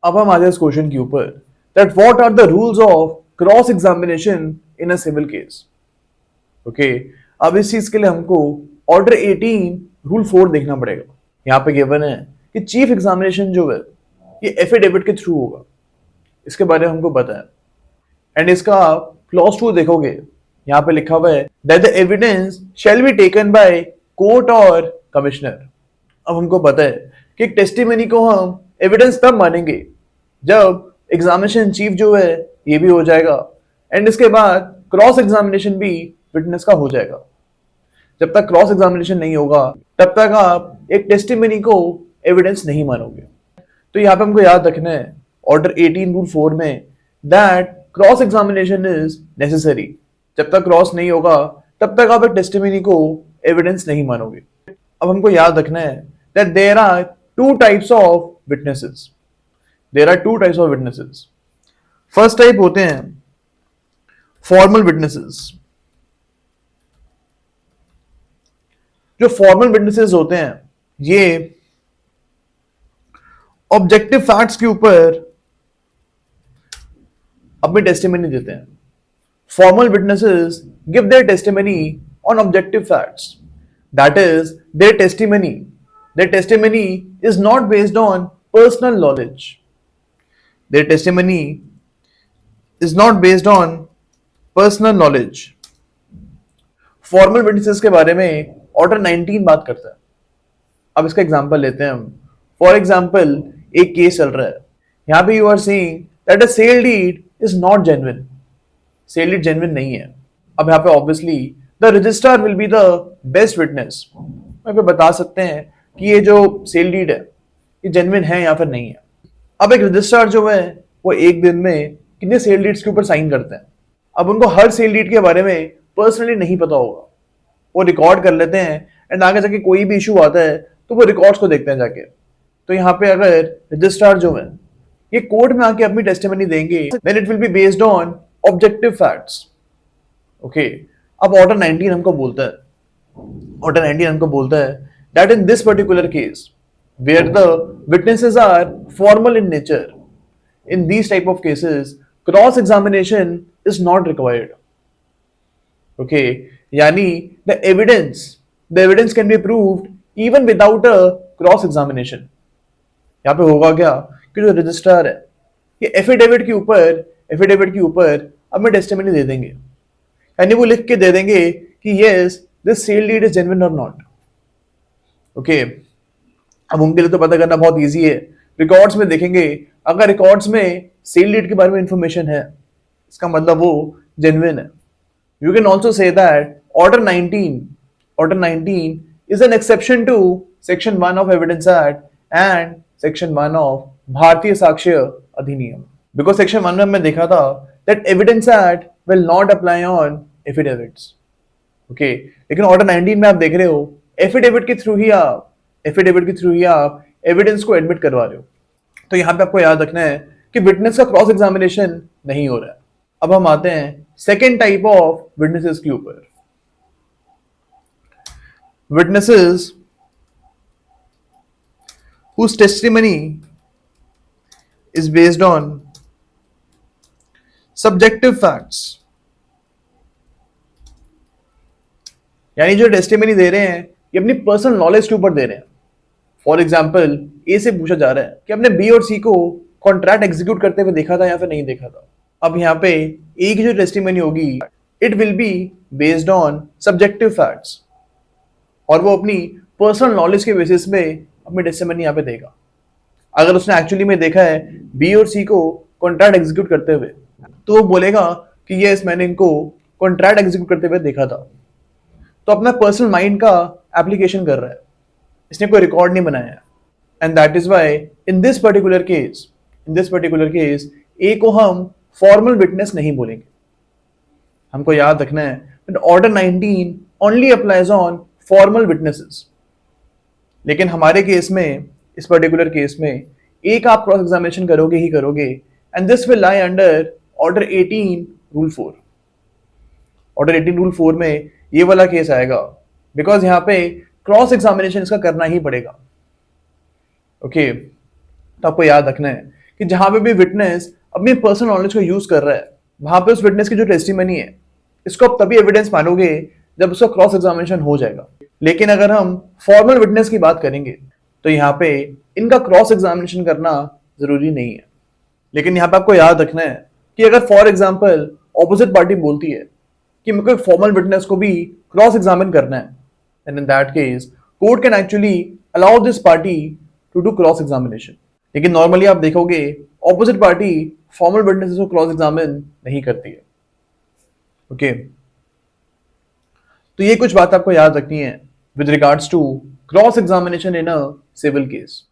अब हम आते हैं इस क्वेश्चन के ऊपर that what are the rules of cross examination in a civil case. Okay, अब इस चीज के लिए हमको ऑर्डर 18 रूल 4 देखना पड़ेगा। यहाँ पे गिवन है कि चीफ एग्जामिनेशन जो है ये एफिडेविट के थ्रू होगा, इसके बारे में हमको पता है। एंड इसका क्लॉज 2 देखोगे, यहाँ पे लिखा हुआ है that the evidence shall be taken by court और कमिश्नर। अब हमको पता है कि एक टेस्टिमनी को हम एविडेंस तब मानेंगे जब एग्जामिनेशन चीफ जो है ये भी हो जाएगा एंड इसके बाद क्रॉस एग्जामिनेशन भी विटनेस का हो जाएगा। जब तक क्रॉस एग्जामिनेशन नहीं होगा तब तक आप एक टेस्टिमनी को एविडेंस नहीं मानोगे। तो यहाँ पे हमको याद रखना है ऑर्डर 18 रूल 4 में that cross examination is necessary. जब तक क्रॉस नहीं होगा तब तक आप एक टेस्टिमनी को एविडेंस नहीं मानोगे। अब हमको याद रखना है that there are two types of witnesses. There are two types of witnesses. First type होते हैं फॉर्मल विटनेसेस। जो फॉर्मल विटनेसेस होते हैं ये ऑब्जेक्टिव फैक्ट्स के ऊपर अपनी टेस्टिमनी देते हैं। Formal witnesses give their testimony on objective facts, that is their testimony is not based on personal knowledge. Their testimony is not based on personal knowledge. Formal witnesses के बारे में order 19 बात करता है। अब इसका एग्जांपल लेते हैं हम। फॉर एग्जांपल एक केस चल रहा है, यहां पे you are saying that a sale deed is not genuine. Sale deed genuine नहीं है। अब यहाँ पे obviously the registrar will be the best witness. यहाँ पे बता सकते हैं कि ये जो सेल डीड है ये जेन्युइन है या फिर नहीं है। अब एक रजिस्ट्रार जो है वो एक दिन में कितने सेल डीड्स के ऊपर साइन करते हैं। अब उनको हर सेल डीड के बारे में पर्सनली नहीं पता होगा, वो रिकॉर्ड कर लेते हैं एंड आगे जाके कोई भी इशू आता है तो वो रिकॉर्ड्स को देखते हैं जाके। तो यहाँ पे अगर रजिस्ट्रार जो है ये कोर्ट में आके अपनी टेस्टिमनी देंगे then it will be based on objective facts. Okay, अब ऑर्डर 19 हमको बोलता है that in this particular case where the witnesses are formal in nature, in these type of cases cross examination is not required. Okay, यानी the evidence can be proved even without a cross examination. यहाँ पे होगा क्या कि जो registrar है ये affidavit के ऊपर अपने टेस्टिमनी दे देंगे, यानी वो लिख के दे देंगे कि yes this sale deed is genuine और नॉट। ओके, अब उनके लिए तो पता करना बहुत इजी है। रिकॉर्ड्स में देखेंगे, अगर रिकॉर्ड्स में सेल डीड के बारे में इंफॉर्मेशन है इसका मतलब वो जेन्युइन है। You can also say that Order 19 is an exception to Section 1 of Evidence Act and Section 1 of भारतीय साक्ष्य अधिनियम। Because Section 1 में हमने देखा था that Evidence Act will not apply on affidavits. Okay, लेकिन Order 19 में आप देख रहे हो एफिडेविट के थ्रू ही आप एविडेंस को एडमिट करवा रहे हो। तो यहाँ पे आपको याद रखना है कि विटनेस का क्रॉस एग्जामिनेशन नहीं हो रहा है। अब हम आते हैं सेकेंड टाइप ऑफ विटनेसेस के ऊपर। Witnesses whose testimony is based on subjective facts, यानी जो टेस्टिमनी दे रहे हैं ये अपनी पर्सनल नॉलेज के ऊपर दे रहे हैं। फॉर एग्जाम्पल ए से पूछा जा रहा है कि आपने बी और सी को कॉन्ट्रैक्ट एग्जीक्यूट करते हुए देखा था या फिर नहीं देखा था। अब यहाँ पे ए की जो टेस्टिमनी होगी it will be based on subjective facts, और वो अपनी पर्सनल नॉलेज के बेसिस पे अपनी टेस्टिमनी यहाँ पे देगा। अगर उसने एक्चुअली में देखा है बी और सी को कॉन्ट्रैक्ट एग्जीक्यूट करते हुए तो वो बोलेगा कि यस मैंने इनको कॉन्ट्रैक्ट एग्जीक्यूट करते हुए देखा था। तो अपना पर्सनल माइंड का एप्लीकेशन कर रहा है, इसने कोई रिकॉर्ड नहीं बनाया है। And that is why in this particular case a को हम फॉर्मल विटनेस नहीं बोलेंगे। हमको याद रखना है that Order 19 only applies on formal witnesses. लेकिन हमारे केस में, इस पर्टिकुलर केस में एक आप क्रॉस एग्जामिनेशन करोगे ही करोगे and this will lie under order 18 rule 4। Order 18 rule 4 में ये वाला केस आएगा बिकॉज यहाँ पे क्रॉस एग्जामिनेशन इसका करना ही पड़ेगा। ओके, तो आपको याद रखना है कि जहां पे भी विटनेस अपनी पर्सनल नॉलेज का यूज कर रहा है, वहां पे उस विटनेस की जो टेस्टिमनी है, इसको आप तभी एविडेंस मानोगे जब उसका क्रॉस एग्जामिनेशन हो जाएगा। लेकिन अगर हम फॉर्मल विटनेस की बात करेंगे तो यहाँ पे इनका क्रॉस एग्जामिनेशन करना जरूरी नहीं है। लेकिन यहाँ पे आपको याद रखना है कि अगर फॉर एग्जाम्पल ऑपोजिट पार्टी बोलती है कि मेरे को एक फॉर्मल विटनेस को भी क्रॉस एग्जामिन करना है, and in that case court can actually allow this party to do cross examination. लेकिन नॉर्मली आप देखोगे ऑपोजिट पार्टी फॉर्मल विटनेसेस को क्रॉस एग्जामिन नहीं करती है। ओके, तो ये कुछ बात आपको याद रखनी है with regards to cross examination in a civil case.